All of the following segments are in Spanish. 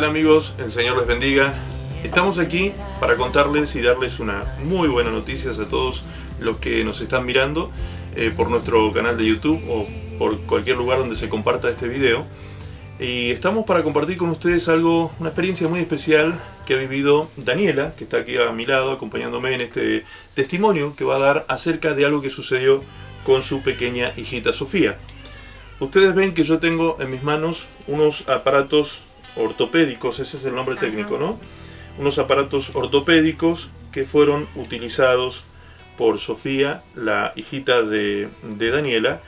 tal amigos? El Señor les bendiga. Estamos aquí para contarles y darles una muy buena noticia a todos los que nos están mirando por nuestro canal de YouTube o por cualquier lugar donde se comparta este video. Y estamos para compartir con ustedes algo, una experiencia muy especial que ha vivido Daniela, que está aquí a mi lado acompañándome en este testimonio que va a dar acerca de algo que sucedió con su pequeña hijita Sofía. Ustedes ven que yo tengo en mis manos unos aparatos ortopédicos, ese es el nombre técnico, ¿no? Unos aparatos ortopédicos que fueron utilizados por Sofía, la hijita de Daniela,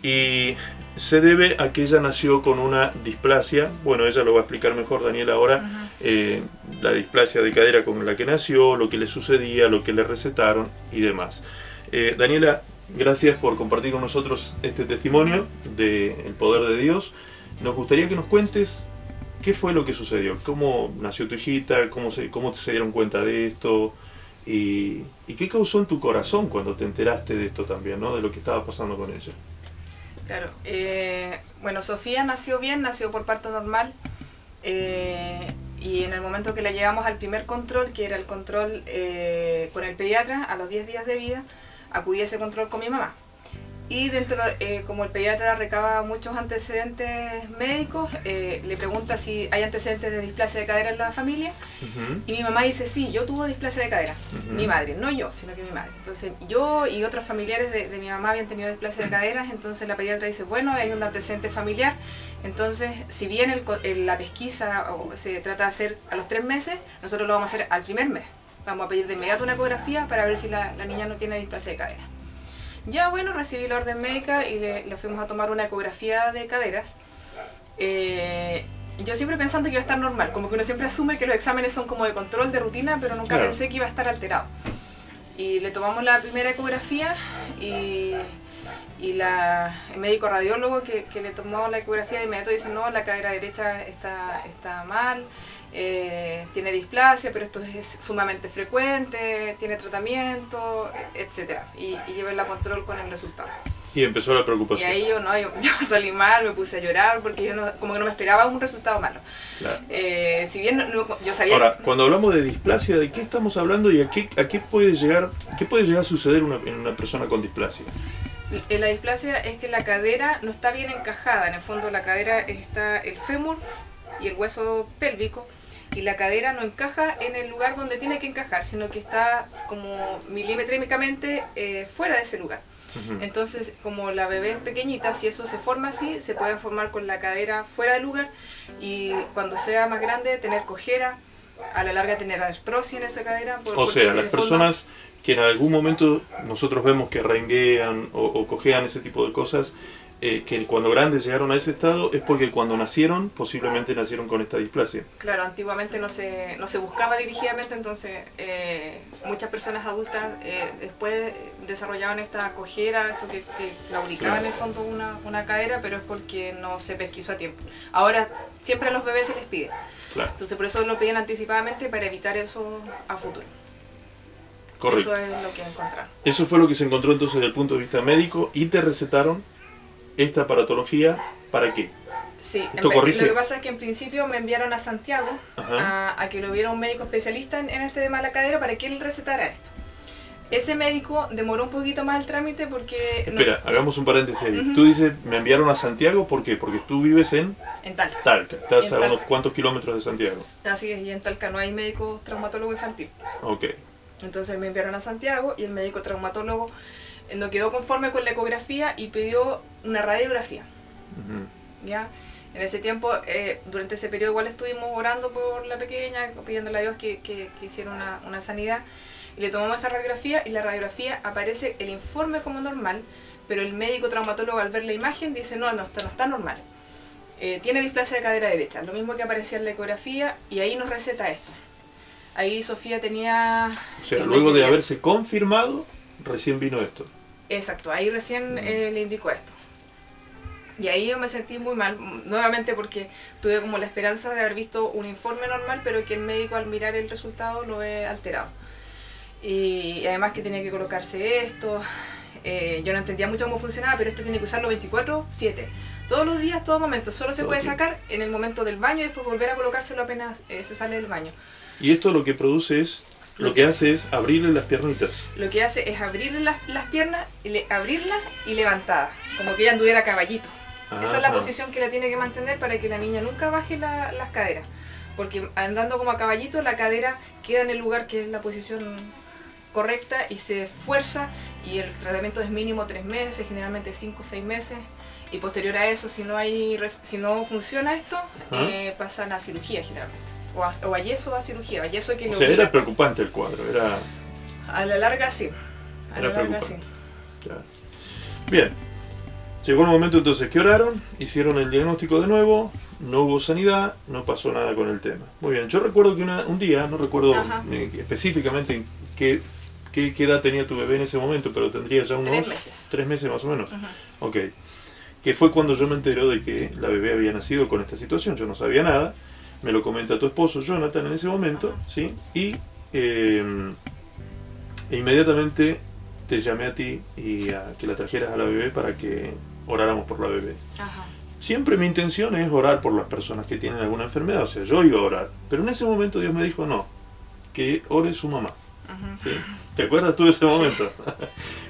y se debe a que ella nació con una displasia. Bueno, ella lo va a explicar mejor, Daniela, ahora, la displasia de cadera con la que nació, lo que le sucedía, lo que le recetaron y demás. Daniela, gracias por compartir con nosotros este testimonio del poder de Dios. Nos gustaría que nos cuentes qué fue lo que sucedió, cómo nació tu hijita, cómo se dieron cuenta de esto y qué causó en tu corazón cuando te enteraste de esto también, ¿no? De lo que estaba pasando con ella. Claro, bueno, Sofía nació bien, nació por parto normal, y en el momento que la llevamos al primer control, que era el control con el pediatra, a los 10 días de vida, acudí a ese control con mi mamá. Y dentro, como el pediatra recaba muchos antecedentes médicos, le pregunta si hay antecedentes de displasia de cadera en la familia. Y mi mamá dice, sí, yo tuve displasia de cadera. Mi madre, no yo, sino que mi madre. Entonces yo y otros familiares de mi mamá habían tenido displasia de caderas. Entonces la pediatra dice, bueno, hay un antecedente familiar. Entonces, si bien la pesquisa se trata de hacer a los 3 meses, nosotros lo vamos a hacer al primer mes. Vamos a pedir de inmediato una ecografía para ver si la niña no tiene displasia de cadera. Ya bueno, recibí la orden médica y le fuimos a tomar una ecografía de caderas. Yo siempre pensando que iba a estar normal, como que uno siempre asume que los exámenes son como de control, de rutina, pero nunca pensé que iba a estar alterado. Y le tomamos la primera ecografía y el médico radiólogo que le tomó la ecografía de inmediato dice, no, la cadera derecha está mal. Tiene displasia, pero esto es sumamente frecuente, tiene tratamiento, etc. Y llevé la control con el resultado. Y empezó la preocupación. Y ahí yo salí mal, me puse a llorar porque yo como que no me esperaba un resultado malo. Claro. Si bien yo sabía... Ahora, cuando hablamos de displasia, ¿de qué estamos hablando y a qué puede llegar a suceder en una persona con displasia? La displasia es que la cadera no está bien encajada. En el fondo la cadera está el fémur y el hueso pélvico, y la cadera no encaja en el lugar donde tiene que encajar, sino que está como milimétricamente fuera de ese lugar. Entonces, como la bebé es pequeñita, si eso se forma así, se puede formar con la cadera fuera del lugar, y cuando sea más grande tener cojera, a la larga tener artrosis en esa cadera. O sea, las personas que en algún momento nosotros vemos que renguean o cojean, ese tipo de cosas, que cuando grandes llegaron a ese estado es porque cuando nacieron, posiblemente nacieron con esta displasia. Claro, antiguamente no se buscaba dirigidamente, entonces muchas personas adultas después desarrollaban esta cojera, esto que fabricaba en el fondo una cadera, pero es porque no se pesquisó a tiempo. Ahora siempre a los bebés se les pide. Claro. Entonces por eso lo piden anticipadamente, para evitar eso a futuro. Correcto. Eso es lo que encontraron. Eso fue lo que se encontró entonces desde el punto de vista médico, y te recetaron esta aparatología, ¿para qué? Sí, lo que pasa es que en principio me enviaron a Santiago a que lo viera un médico especialista en este tema de la cadera para que él recetara esto. Ese médico demoró un poquito más el trámite porque... Espera, hagamos un paréntesis ahí. Tú dices, me enviaron a Santiago, ¿por qué? Porque tú vives en Talca. Talca, estás a unos cuantos kilómetros de Santiago. Así es, y en Talca no hay médico traumatólogo infantil. Ok. Entonces me enviaron a Santiago y el médico traumatólogo no quedó conforme con la ecografía y pidió una radiografía. ¿Ya? En ese tiempo, durante ese periodo igual estuvimos orando por la pequeña, pidiéndole a Dios que hiciera una sanidad. Y le tomamos esa radiografía, y la radiografía aparece el informe como normal, pero el médico traumatólogo al ver la imagen dice, no está normal. Tiene displasia de cadera derecha, lo mismo que aparecía en la ecografía, y ahí nos receta esto. Ahí Sofía tenía... O sea, luego de haberse confirmado, recién vino esto. Exacto, ahí recién le indicó esto. Y ahí yo me sentí muy mal, nuevamente porque tuve como la esperanza de haber visto un informe normal, pero que el médico al mirar el resultado lo ve alterado. Y además que tenía que colocarse esto, Yo no entendía mucho cómo funcionaba, pero esto tiene que usarlo 24/7. Todos los días, todo momento. Solo se puede sacar en el momento del baño y después volver a colocárselo apenas se sale del baño. Y esto lo que produce es, lo que hace es abrirle las piernitas. Lo que hace es abrirle las piernas, abrirlas y levantadas, como que ella anduviera a caballito. Esa es la posición que la tiene que mantener para que la niña nunca baje las caderas. Porque andando como a caballito, la cadera queda en el lugar que es la posición correcta y se fuerza, y el tratamiento es mínimo 3 meses, generalmente 5 o 6 meses. Y posterior a eso, si no funciona esto, pasan a cirugía generalmente. O a yeso va a cirugía. A yeso que o sea, era preocupante el cuadro. Era... A la larga sí. A la larga sí. Claro. Bien. Llegó el momento entonces que oraron, hicieron el diagnóstico de nuevo, no hubo sanidad, no pasó nada con el tema. Muy bien, yo recuerdo que un día, no recuerdo específicamente qué edad tenía tu bebé en ese momento, pero tendría ya unos 3 meses. 3 meses más o menos. Ok. Que fue cuando yo me entero de que la bebé había nacido con esta situación. Yo no sabía nada, me lo comenta tu esposo Jonathan en ese momento, ¿sí? Y inmediatamente te llamé a ti y a que la trajeras a la bebé para que oráramos por la bebé. Siempre mi intención es orar por las personas que tienen alguna enfermedad, o sea, yo iba a orar, pero en ese momento Dios me dijo no, que ore su mamá. ¿Sí? ¿Te acuerdas tú de ese momento?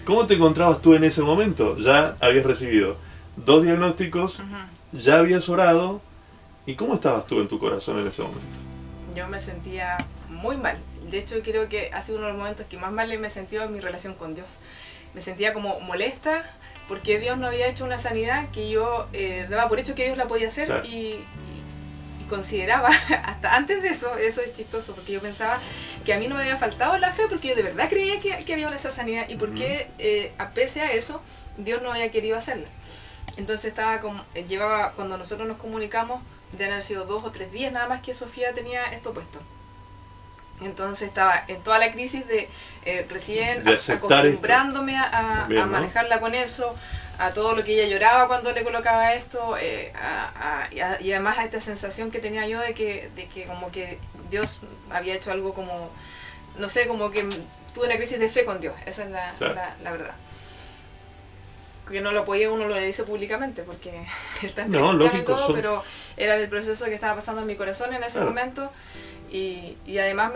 ¿Cómo te encontrabas tú en ese momento? Ya habías recibido 2 diagnósticos, ya habías orado, ¿y cómo estabas tú en tu corazón en ese momento? Yo me sentía muy mal. De hecho, creo que ha sido uno de los momentos que más mal me he sentido en mi relación con Dios. Me sentía como molesta porque Dios no había hecho una sanidad que yo daba por hecho que Dios la podía hacer. Claro. Y consideraba, hasta antes de eso es chistoso, porque yo pensaba que a mí no me había faltado la fe, porque yo de verdad creía que había esa sanidad, y porque a pese a eso, Dios no había querido hacerla. Entonces estaba como, cuando nosotros nos comunicamos, deben haber sido 2 o 3 días nada más que Sofía tenía esto puesto. Entonces estaba en toda la crisis de recién acostumbrándome a manejarla con eso, a todo lo que ella lloraba cuando le colocaba esto, y además a esta sensación que tenía yo de que como que Dios había hecho algo como, no sé, como que tuve una crisis de fe con Dios. Esa es la verdad. Que no lo podía, uno lo dice públicamente porque está en lógico, todo, pero era el proceso que estaba pasando en mi corazón en ese momento. Y además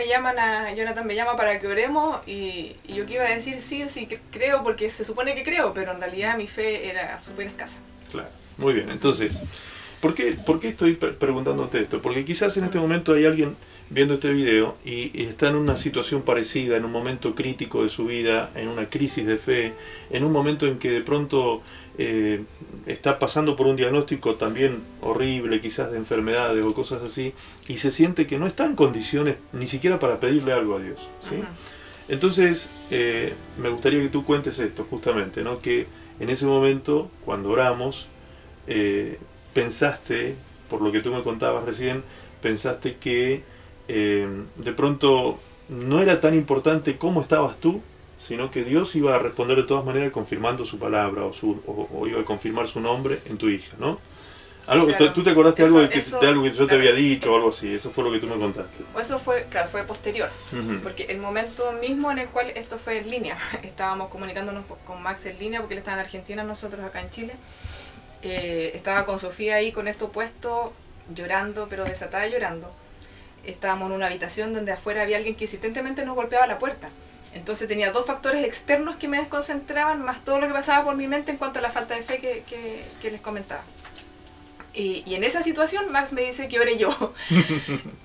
Jonathan me llama para que oremos, y yo que iba a decir sí creo, porque se supone que creo, pero en realidad mi fe era súper escasa. Claro, muy bien. Entonces, ¿por qué estoy preguntándote esto? Porque quizás en este momento hay alguien viendo este video y está en una situación parecida, en un momento crítico de su vida, en una crisis de fe, en un momento en que de pronto está pasando por un diagnóstico también horrible, quizás de enfermedades o cosas así, y se siente que no está en condiciones ni siquiera para pedirle algo a Dios, ¿sí? Entonces, me gustaría que tú cuentes esto justamente, ¿no? Que en ese momento, cuando oramos, pensaste, por lo que tú me contabas recién, pensaste que de pronto no era tan importante cómo estabas tú, sino que Dios iba a responder de todas maneras confirmando su palabra o iba a confirmar su nombre en tu hija, ¿no? Algo, claro. ¿Tú te acordaste de algo que yo te había dicho o algo así? Eso fue lo que tú me contaste. Eso fue posterior, porque el momento mismo en el cual esto fue en línea, estábamos comunicándonos con Max en línea porque él estaba en Argentina, nosotros acá en Chile. Estaba con Sofía ahí con esto puesto, llorando, pero desatada llorando. Estábamos en una habitación donde afuera había alguien que insistentemente nos golpeaba la puerta. Entonces tenía 2 factores externos que me desconcentraban, más todo lo que pasaba por mi mente en cuanto a la falta de fe que les comentaba. Y en esa situación Max me dice que ore yo.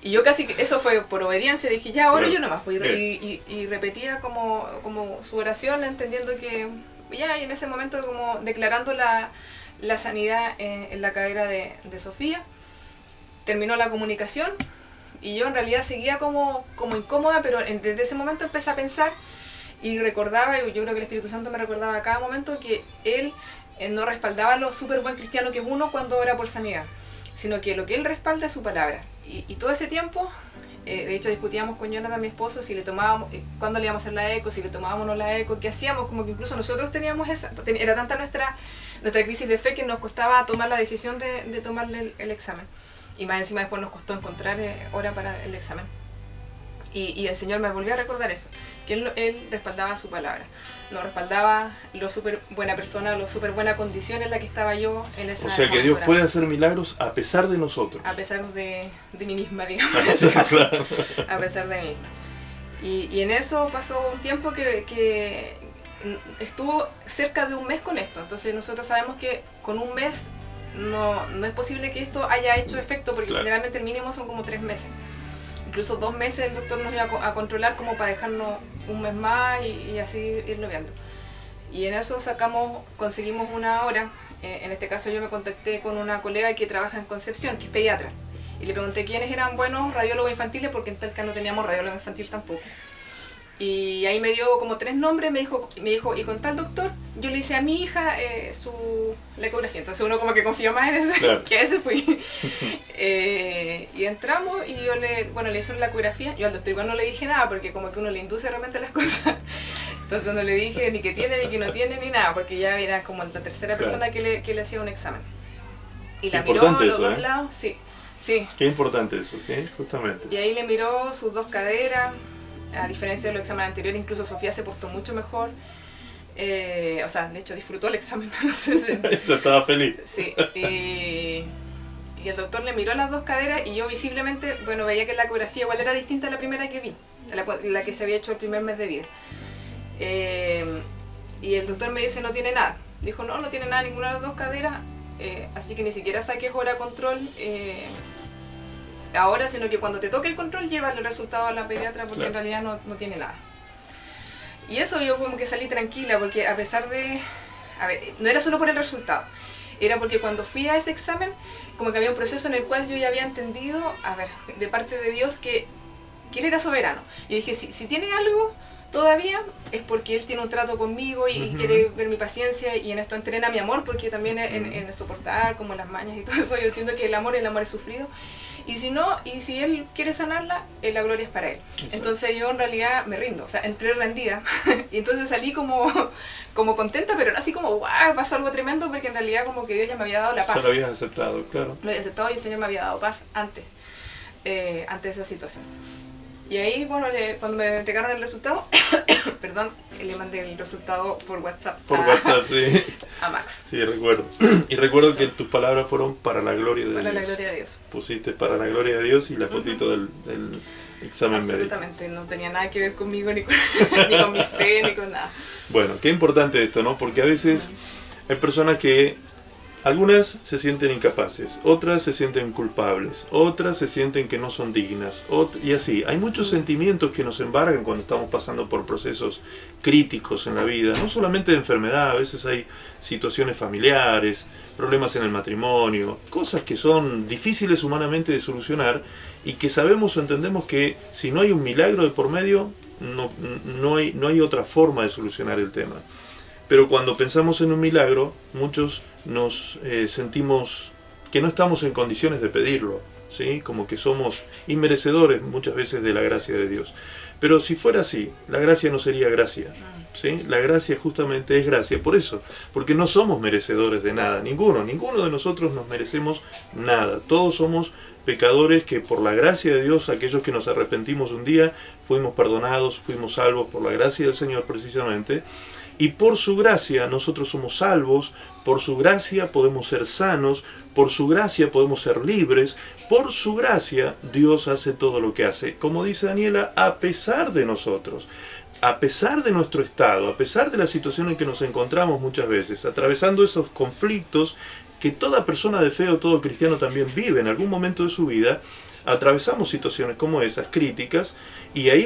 Y yo casi, eso fue por obediencia, dije ya oro yo nomás. Y repetía como su oración, entendiendo que ya, y en ese momento como declarando la sanidad en la cadera de Sofía. Terminó la comunicación. Y yo en realidad seguía como incómoda, pero desde ese momento empecé a pensar y recordaba, y yo creo que el Espíritu Santo me recordaba a cada momento que Él no respaldaba lo súper buen cristiano que es uno cuando ora por sanidad, sino que lo que Él respalda es su palabra. Y todo ese tiempo, de hecho discutíamos con Jonathan, mi esposo, si le tomábamos, cuándo le íbamos a hacer la eco, si le tomábamos o no la eco, qué hacíamos, como que incluso nosotros teníamos era tanta nuestra crisis de fe que nos costaba tomar la decisión de tomarle el examen. Y más encima después nos costó encontrar hora para el examen. Y el Señor me volvió a recordar eso, que él respaldaba su palabra, no respaldaba lo súper buena persona, lo súper buena condición en la que estaba yo en esa. O sea que Dios puede hacer milagros a pesar de nosotros. A pesar de mí misma, digamos, en ese caso. Claro. A pesar de mí misma. Y en eso pasó un tiempo que estuvo cerca de un mes con esto. Entonces nosotros sabemos que con un mes no es posible que esto haya hecho efecto, porque claro, generalmente el mínimo son como 3 meses. Incluso 2 meses el doctor nos iba a controlar como para dejarnos un mes más y así irlo viendo. Y en eso conseguimos una hora. En este caso yo me contacté con una colega que trabaja en Concepción, que es pediatra. Y le pregunté quiénes eran buenos radiólogos infantiles, porque en Talca no teníamos radiólogo infantil tampoco. Y ahí me dio como 3 nombres, me dijo, y con tal doctor, yo le hice a mi hija la ecografía. Entonces uno como que confió más en ese, claro, que a ese fui. Y entramos y yo le hice la ecografía. Yo al doctor igual no le dije nada, porque como que uno le induce realmente las cosas. Entonces no le dije ni que tiene, ni que no tiene, ni nada, porque ya era como la tercera persona que le hacía un examen. Y la miró a los 2 lados, sí. Qué importante eso, sí, justamente. Y ahí le miró sus 2 caderas. A diferencia de los exámenes anteriores, incluso Sofía se portó mucho mejor. O sea, de hecho disfrutó el examen. No sé. Ella estaba feliz. Sí. Y el doctor le miró las 2 caderas y yo visiblemente, veía que la ecografía igual era distinta a la primera que vi, la que se había hecho el primer mes de vida. Y el doctor me dice, no tiene nada. Dijo, no tiene nada, ninguna de las 2 caderas, así que ni siquiera saques hora control ahora, sino que cuando te toque el control lleva el resultado a la pediatra, porque claro, en realidad no tiene nada. Y eso yo como que salí tranquila, porque a pesar de... no era solo por el resultado, era porque cuando fui a ese examen, como que había un proceso en el cual yo ya había entendido, de parte de Dios, que Él era soberano. Y dije, si tiene algo todavía, es porque Él tiene un trato conmigo y quiere ver mi paciencia, y en esto entrena mi amor, porque también en soportar como las mañas y todo eso, yo entiendo que el amor es sufrido. Y si no, y si Él quiere sanarla, la gloria es para Él. Exacto. Entonces yo en realidad me rindo, o sea, entré rendida. Y entonces salí como contenta, pero no así como, wow, pasó algo tremendo, porque en realidad como que Dios ya me había dado la paz. Ya lo habías aceptado, claro. Lo había aceptado y el Señor me había dado paz antes de esa situación. Y ahí, cuando me entregaron el resultado, perdón, le mandé el resultado por WhatsApp. Por WhatsApp, sí. A Max. Sí, recuerdo. Y recuerdo que tus palabras fueron para la gloria de Dios. Para la gloria de Dios. Pusiste para la gloria de Dios y la fotito del examen médico. Absolutamente, no tenía nada que ver conmigo, ni con mi fe, ni con nada. Bueno, qué importante esto, ¿no? Porque a veces hay personas que... Algunas se sienten incapaces, otras se sienten culpables, otras se sienten que no son dignas, y así. Hay muchos sentimientos que nos embargan cuando estamos pasando por procesos críticos en la vida, no solamente de enfermedad, a veces hay situaciones familiares, problemas en el matrimonio, cosas que son difíciles humanamente de solucionar y que sabemos o entendemos que si no hay un milagro de por medio, no hay otra forma de solucionar el tema. Pero cuando pensamos en un milagro, muchos nos sentimos que no estamos en condiciones de pedirlo, ¿sí? Como que somos inmerecedores muchas veces de la gracia de Dios. Pero si fuera así, la gracia no sería gracia, ¿sí? La gracia justamente es gracia, por eso, porque no somos merecedores de nada, ninguno de nosotros nos merecemos nada. Todos somos pecadores que por la gracia de Dios, aquellos que nos arrepentimos un día, fuimos perdonados, fuimos salvos por la gracia del Señor precisamente. Y por su gracia nosotros somos salvos, por su gracia podemos ser sanos, por su gracia podemos ser libres, por su gracia Dios hace todo lo que hace. Como dice Daniela, a pesar de nosotros, a pesar de nuestro estado, a pesar de la situación en que nos encontramos muchas veces, atravesando esos conflictos que toda persona de fe o todo cristiano también vive en algún momento de su vida, atravesamos situaciones como esas, críticas, y ahí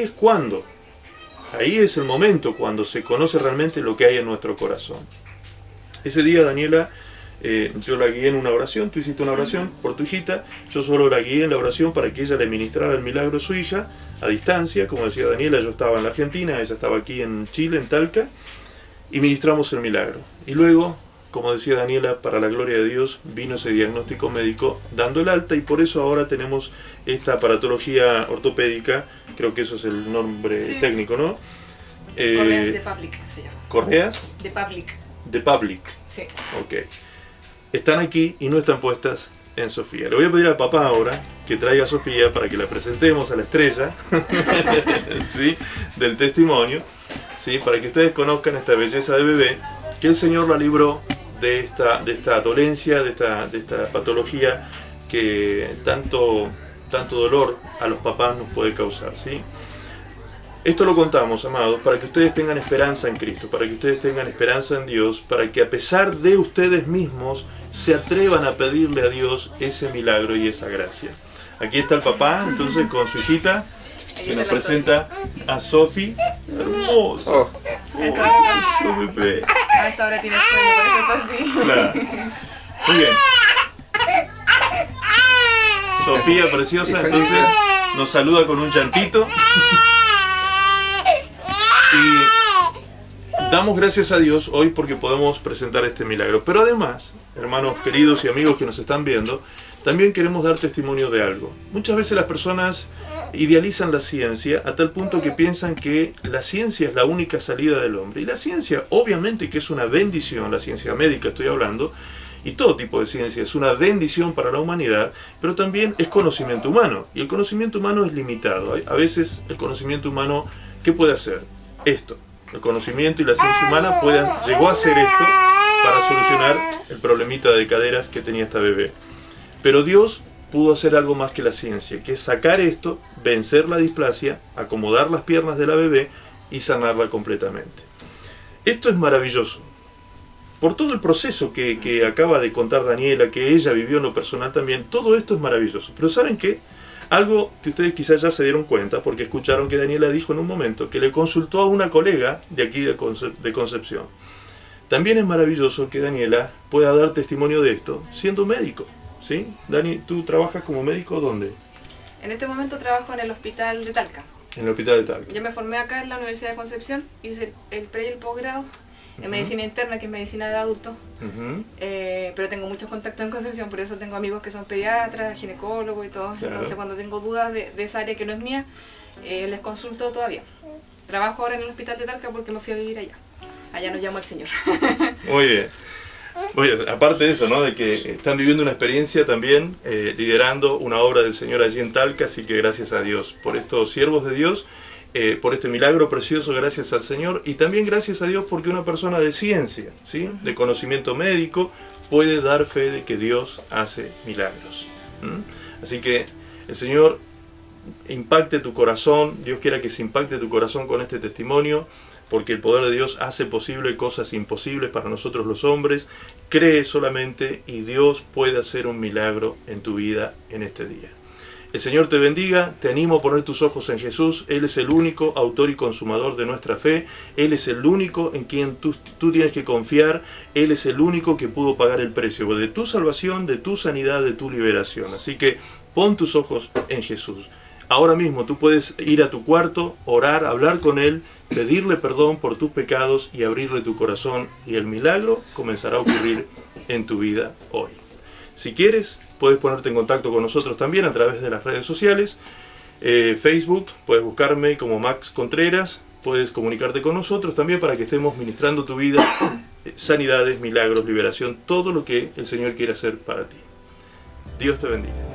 es el momento cuando se conoce realmente lo que hay en nuestro corazón. Ese día, Daniela, yo la guié en una oración, tú hiciste una oración por tu hijita, yo solo la guié en la oración para que ella le ministrara el milagro a su hija, a distancia, como decía Daniela, yo estaba en la Argentina, ella estaba aquí en Chile, en Talca, y ministramos el milagro. Y luego, como decía Daniela, para la gloria de Dios, vino ese diagnóstico médico dando el alta, y por eso ahora tenemos esta aparatología ortopédica, creo que eso es el nombre técnico, ¿no? Correas de Public se llama. ¿Correas? De Public. De Public. Sí. Ok. Están aquí y no están puestas en Sofía. Le voy a pedir al papá ahora que traiga a Sofía para que la presentemos a la estrella ¿sí? del testimonio, ¿sí? Para que ustedes conozcan esta belleza de bebé, que el Señor la libró de esta dolencia, de esta patología que tanto dolor a los papás nos puede causar, ¿sí? Esto lo contamos, amados, para que ustedes tengan esperanza en Cristo, para que ustedes tengan esperanza en Dios, para que a pesar de ustedes mismos se atrevan a pedirle a Dios ese milagro y esa gracia. Aquí está el papá, entonces, con su hijita, que nos presenta a Sofi. Hermoso. Oh, bebé. Hasta ahora tiene sueño, por eso está así. Claro. Muy bien. Sofía preciosa, entonces, nos saluda con un llantito. Y damos gracias a Dios hoy porque podemos presentar este milagro. Pero además, hermanos queridos y amigos que nos están viendo, también queremos dar testimonio de algo. Muchas veces las personas idealizan la ciencia a tal punto que piensan que la ciencia es la única salida del hombre. Y la ciencia, obviamente que es una bendición, la ciencia médica estoy hablando, y todo tipo de ciencia es una bendición para la humanidad, pero también es conocimiento humano. Y el conocimiento humano es limitado. A veces el conocimiento humano, ¿qué puede hacer? Esto. El conocimiento y la ciencia humana llegó a hacer esto para solucionar el problemita de caderas que tenía esta bebé. Pero Dios pudo hacer algo más que la ciencia, que es sacar esto, vencer la displasia, acomodar las piernas de la bebé y sanarla completamente. Esto es maravilloso. Por todo el proceso que acaba de contar Daniela, que ella vivió en lo personal también, todo esto es maravilloso. Pero ¿saben qué? Algo que ustedes quizás ya se dieron cuenta, porque escucharon que Daniela dijo en un momento que le consultó a una colega de aquí de Concepción. También es maravilloso que Daniela pueda dar testimonio de esto siendo médico, ¿sí? Dani, ¿tú trabajas como médico dónde? En este momento trabajo en el hospital de Talca. En el hospital de Talca. Yo me formé acá en la Universidad de Concepción, hice el pre y el posgrado en medicina interna, que es medicina de adultos. Pero tengo muchos contactos en Concepción, por eso tengo amigos que son pediatras, ginecólogos y todo. Claro. Entonces cuando tengo dudas de esa área que no es mía, les consulto todavía. Trabajo ahora en el hospital de Talca porque me fui a vivir allá. Allá nos llama el Señor. Muy bien. Oye, aparte de eso, ¿no? De que están viviendo una experiencia también, liderando una obra del Señor allí en Talca, así que gracias a Dios por estos siervos de Dios, por este milagro precioso, gracias al Señor, y también gracias a Dios porque una persona de ciencia, ¿sí? De conocimiento médico, puede dar fe de que Dios hace milagros. Así que el Señor impacte tu corazón, Dios quiera que se impacte tu corazón con este testimonio, porque el poder de Dios hace posible cosas imposibles para nosotros los hombres. Cree solamente y Dios puede hacer un milagro en tu vida en este día. El Señor te bendiga, te animo a poner tus ojos en Jesús. Él es el único autor y consumador de nuestra fe. Él es el único en quien tú tienes que confiar. Él es el único que pudo pagar el precio de tu salvación, de tu sanidad, de tu liberación. Así que pon tus ojos en Jesús. Ahora mismo tú puedes ir a tu cuarto, orar, hablar con Él, pedirle perdón por tus pecados y abrirle tu corazón, y el milagro comenzará a ocurrir en tu vida hoy. Si quieres, puedes ponerte en contacto con nosotros también a través de las redes sociales. Facebook, puedes buscarme como Max Contreras, puedes comunicarte con nosotros también para que estemos ministrando tu vida, sanidades, milagros, liberación, todo lo que el Señor quiere hacer para ti. Dios te bendiga.